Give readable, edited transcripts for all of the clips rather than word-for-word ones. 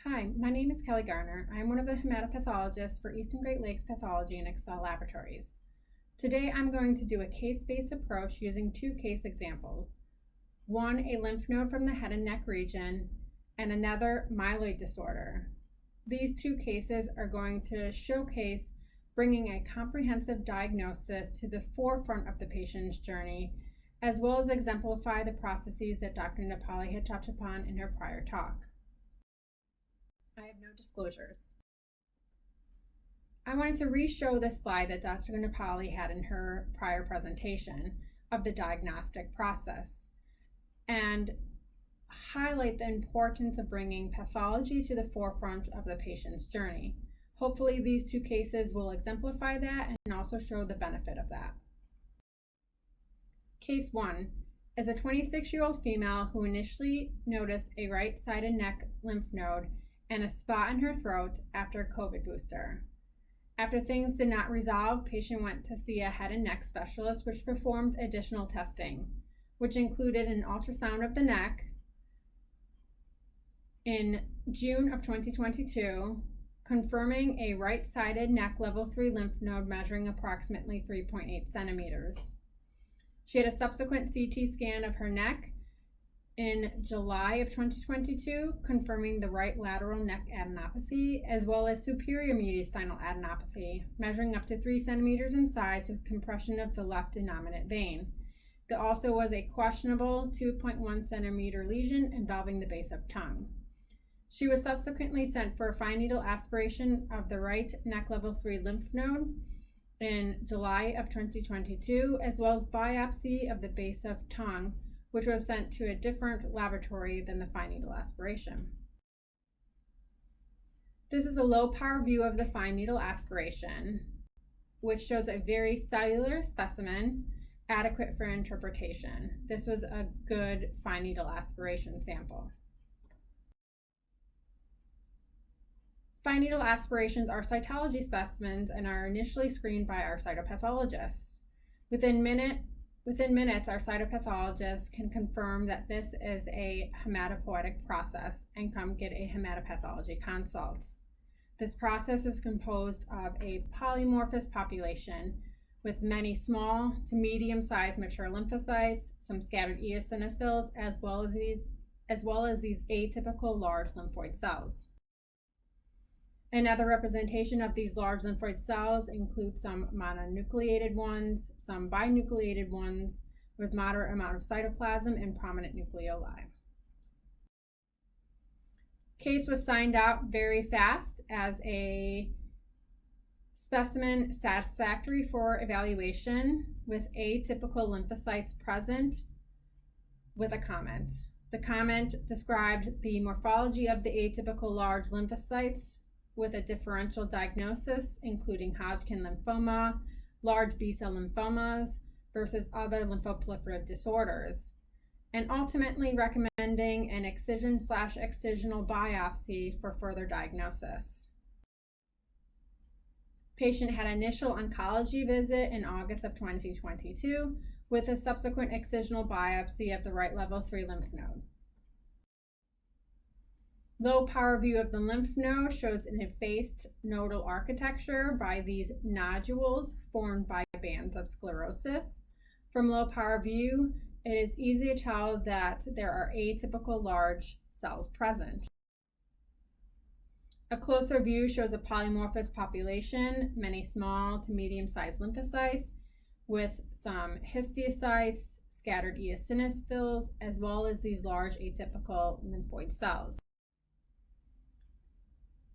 Hi, my name is Kelly Garner. I'm one of the hematopathologists for Eastern Great Lakes Pathology and Excel Laboratories. Today I'm going to do a case-based approach using two case examples. One, a lymph node from the head and neck region, and another, myeloid disorder. These two cases are going to showcase bringing a comprehensive diagnosis to the forefront of the patient's journey, as well as exemplify the processes that Dr. Nepali had touched upon in her prior talk. I have no disclosures. I wanted to re-show this slide that Dr. Nepali had in her prior presentation of the diagnostic process and highlight the importance of bringing pathology to the forefront of the patient's journey. Hopefully these two cases will exemplify that and also show the benefit of that. Case 1 is a 26-year-old female who initially noticed a right-sided neck lymph node and a spot in her throat after a COVID booster. After things did not resolve, patient went to see a head and neck specialist, which performed additional testing, which included an ultrasound of the neck in June of 2022, confirming a right-sided neck level 3 lymph node measuring approximately 3.8 centimeters. She had a subsequent CT scan of her neck in July of 2022, confirming the right lateral neck adenopathy, as well as superior mediastinal adenopathy, measuring up to 3 centimeters in size with compression of the left innominate vein. There also was a questionable 2.1 centimeter lesion involving the base of tongue. She was subsequently sent for a fine needle aspiration of the right neck level 3 lymph node in July of 2022, as well as biopsy of the base of tongue, which was sent to a different laboratory than the fine needle aspiration. This is a low power view of the fine needle aspiration, which shows a very cellular specimen, adequate for interpretation. This was a good fine needle aspiration sample. Fine needle aspirations are cytology specimens and are initially screened by our cytopathologists. Within minutes, our cytopathologists can confirm that this is a hematopoietic process and come get a hematopathology consult. This process is composed of a polymorphous population with many small to medium-sized mature lymphocytes, some scattered eosinophils, as well as these atypical large lymphoid cells. Another representation of these large lymphoid cells includes some mononucleated ones, some binucleated ones with moderate amount of cytoplasm and prominent nucleoli. Case was signed out very fast as a specimen satisfactory for evaluation with atypical lymphocytes present with a comment. The comment described the morphology of the atypical large lymphocytes with a differential diagnosis, including Hodgkin lymphoma, large B-cell lymphomas versus other lymphoproliferative disorders, and ultimately recommending an excision/excisional biopsy for further diagnosis. Patient had initial oncology visit in August of 2022 with a subsequent excisional biopsy of the right level 3 lymph node. Low power view of the lymph node shows an effaced nodal architecture by these nodules formed by bands of sclerosis. From low power view, it is easy to tell that there are atypical large cells present. A closer view shows a polymorphous population, many small to medium-sized lymphocytes with some histiocytes, scattered eosinophils, as well as these large atypical lymphoid cells.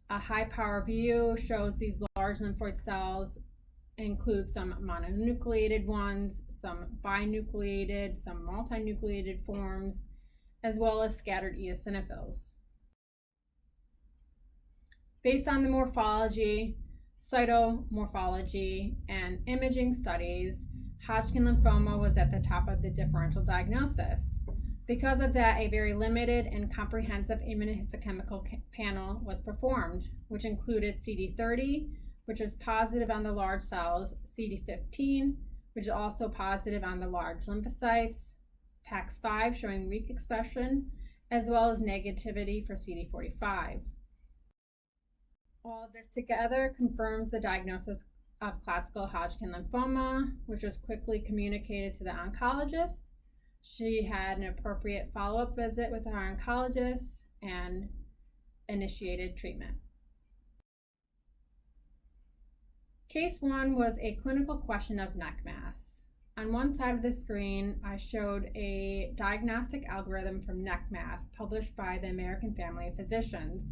A high power view shows these large lymphoid cells include some mononucleated ones, some binucleated, some multinucleated forms, as well as scattered eosinophils. Based on the morphology, cytomorphology, and imaging studies, Hodgkin lymphoma was at the top of the differential diagnosis. Because of that, a very limited and comprehensive immunohistochemical panel was performed, which included CD30, which is positive on the large cells, CD15, which is also positive on the large lymphocytes, PAX5 showing weak expression, as well as negativity for CD45. All of this together confirms the diagnosis of classical Hodgkin lymphoma, which was quickly communicated to the oncologist. She had an appropriate follow-up visit with her oncologist and initiated treatment. Case 1 was a clinical question of neck mass. On one side of the screen, I showed a diagnostic algorithm from neck mass published by the American Family of Physicians.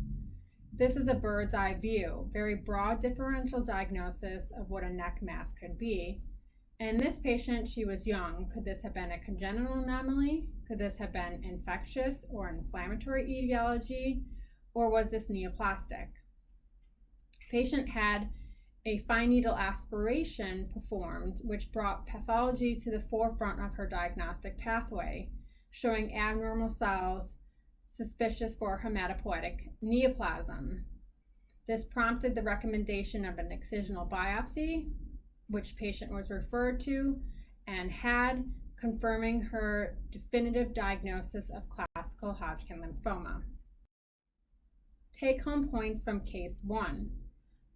This is a bird's eye view, very broad differential diagnosis of what a neck mass could be. In this patient, she was young. Could this have been a congenital anomaly? Could this have been infectious or inflammatory etiology? Or was this neoplastic? Patient had a fine needle aspiration performed, which brought pathology to the forefront of her diagnostic pathway, showing abnormal cells suspicious for hematopoietic neoplasm. This prompted the recommendation of an excisional biopsy, which patient was referred to and had, confirming her definitive diagnosis of classical Hodgkin lymphoma. Take-home points from case 1.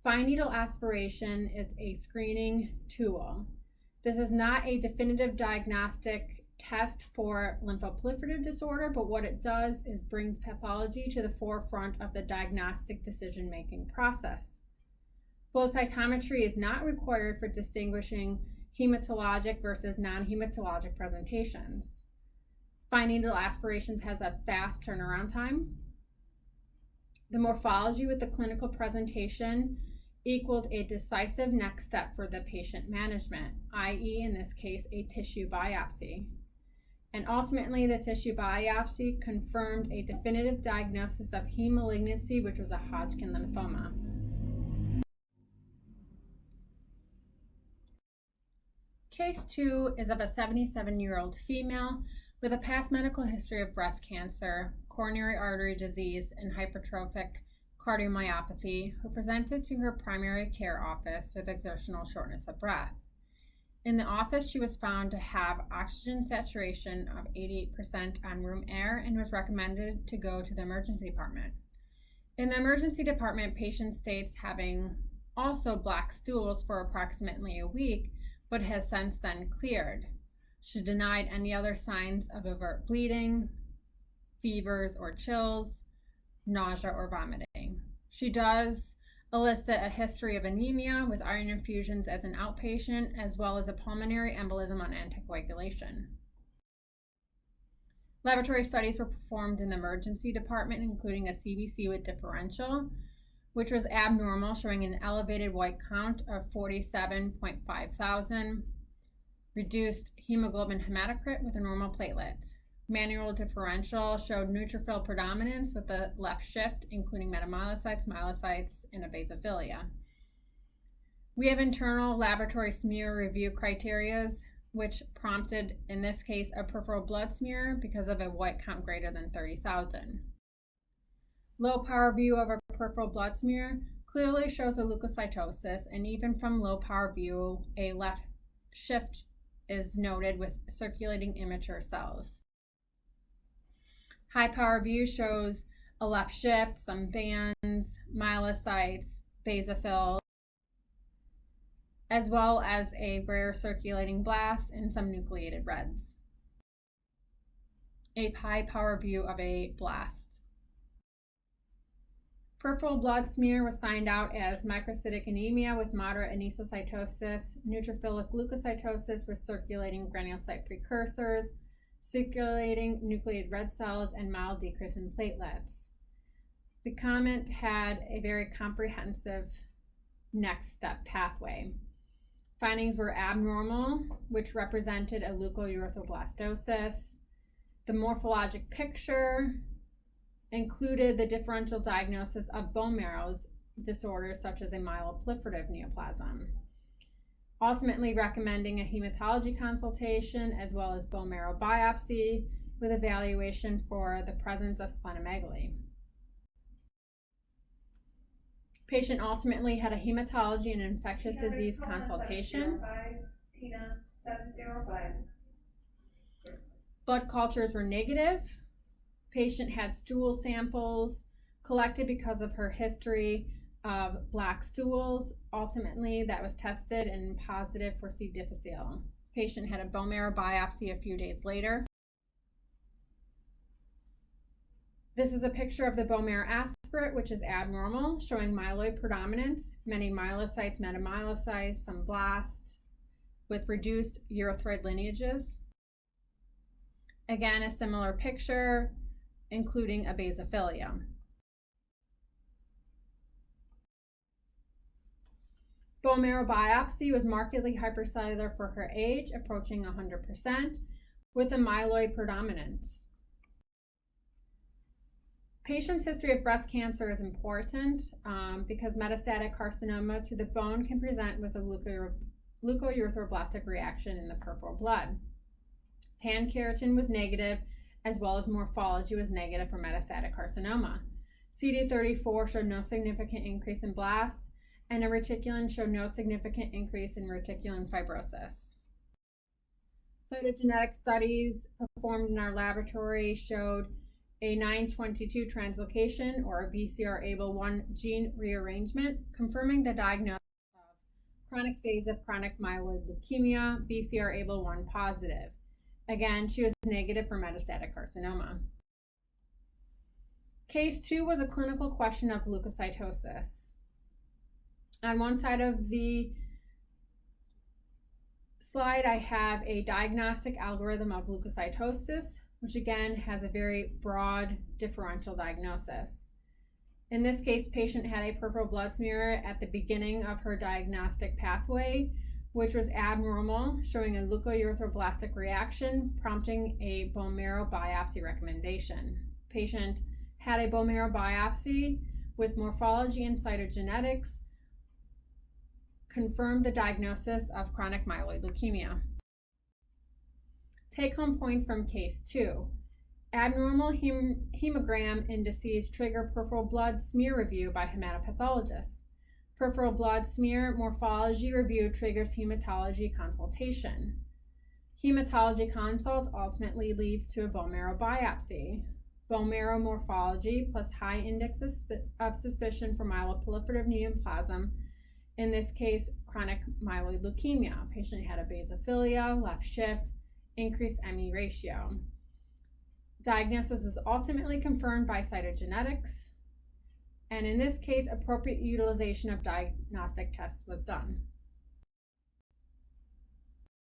Fine needle aspiration is a screening tool. This is not a definitive diagnostic test for lymphoproliferative disorder, but what it does is brings pathology to the forefront of the diagnostic decision-making process. Flow cytometry is not required for distinguishing hematologic versus non-hematologic presentations. Fine needle aspirations has a fast turnaround time. The morphology with the clinical presentation equaled a decisive next step for the patient management, i.e. in this case, a tissue biopsy. And ultimately, the tissue biopsy confirmed a definitive diagnosis of heme malignancy, which was a Hodgkin lymphoma. Case 2 is of a 77-year-old female with a past medical history of breast cancer, coronary artery disease, and hypertrophic cardiomyopathy, who presented to her primary care office with exertional shortness of breath. In the office, she was found to have oxygen saturation of 88% on room air and was recommended to go to the emergency department. In the emergency department, patient states having also black stools for approximately a week, but has since then cleared. She denied any other signs of overt bleeding, fevers or chills, nausea or vomiting. She does elicit a history of anemia with iron infusions as an outpatient, as well as a pulmonary embolism on anticoagulation. Laboratory studies were performed in the emergency department, including a CBC with differential, which was abnormal, showing an elevated white count of 47.5 thousand, reduced hemoglobin hematocrit with a normal platelet. Manual differential showed neutrophil predominance with the left shift, including metamyelocytes, myelocytes, and a basophilia. We have internal laboratory smear review criteria, which prompted, in this case, a peripheral blood smear because of a white count greater than 30,000. Low power view of a peripheral blood smear clearly shows a leukocytosis, and even from low power view, a left shift is noted with circulating immature cells. High power view shows a left shift, some bands, myelocytes, basophils, as well as a rare circulating blast and some nucleated reds. A high power view of a blast. Peripheral blood smear was signed out as microcytic anemia with moderate anisocytosis, neutrophilic leukocytosis with circulating granulocyte precursors, circulating nucleated red cells, and mild decrease in platelets. The comment had a very comprehensive next step pathway. Findings were abnormal, which represented a leukoerythroblastosis. The morphologic picture included the differential diagnosis of bone marrow disorders such as a myeloproliferative neoplasm, ultimately recommending a hematology consultation as well as bone marrow biopsy with evaluation for the presence of splenomegaly. Patient ultimately had a hematology and infectious disease consultation. Blood cultures were negative. Patient had stool samples collected because of her history of black stools. Ultimately, that was tested and positive for C. difficile. Patient had a bone marrow biopsy a few days later. This is a picture of the bone marrow aspirate, which is abnormal, showing myeloid predominance, many myelocytes, metamyelocytes, some blasts, with reduced erythroid lineages. Again, a similar picture, including a basophilia. Bone marrow biopsy was markedly hypercellular for her age, approaching 100%, with a myeloid predominance. Patient's history of breast cancer is important because metastatic carcinoma to the bone can present with a leukoerythroblastic reaction in the peripheral blood. Pan-keratin was negative, as well as morphology was negative for metastatic carcinoma. CD34 showed no significant increase in blasts, and a reticulin showed no significant increase in reticulin fibrosis. Cytogenetic studies performed in our laboratory showed a 922 translocation, or a BCR-ABL1 gene rearrangement, confirming the diagnosis of chronic phase of chronic myeloid leukemia, BCR-ABL1 positive. Again, she was negative for metastatic carcinoma. Case 2 was a clinical question of leukocytosis. On one side of the slide, I have a diagnostic algorithm of leukocytosis, which again has a very broad differential diagnosis. In this case, patient had a peripheral blood smear at the beginning of her diagnostic pathway, which was abnormal, showing a leukoerythroblastic reaction, prompting a bone marrow biopsy recommendation. Patient had a bone marrow biopsy with morphology and cytogenetics, confirmed the diagnosis of chronic myeloid leukemia. Take-home points from case 2. Abnormal hemogram indices trigger peripheral blood smear review by hematopathologists. Peripheral blood smear morphology review triggers hematology consultation. Hematology consult ultimately leads to a bone marrow biopsy. Bone marrow morphology plus high index of suspicion for myeloproliferative neoplasm, in this case, chronic myeloid leukemia. Patient had a basophilia, left shift, increased ME ratio. Diagnosis was ultimately confirmed by cytogenetics, and in this case, appropriate utilization of diagnostic tests was done.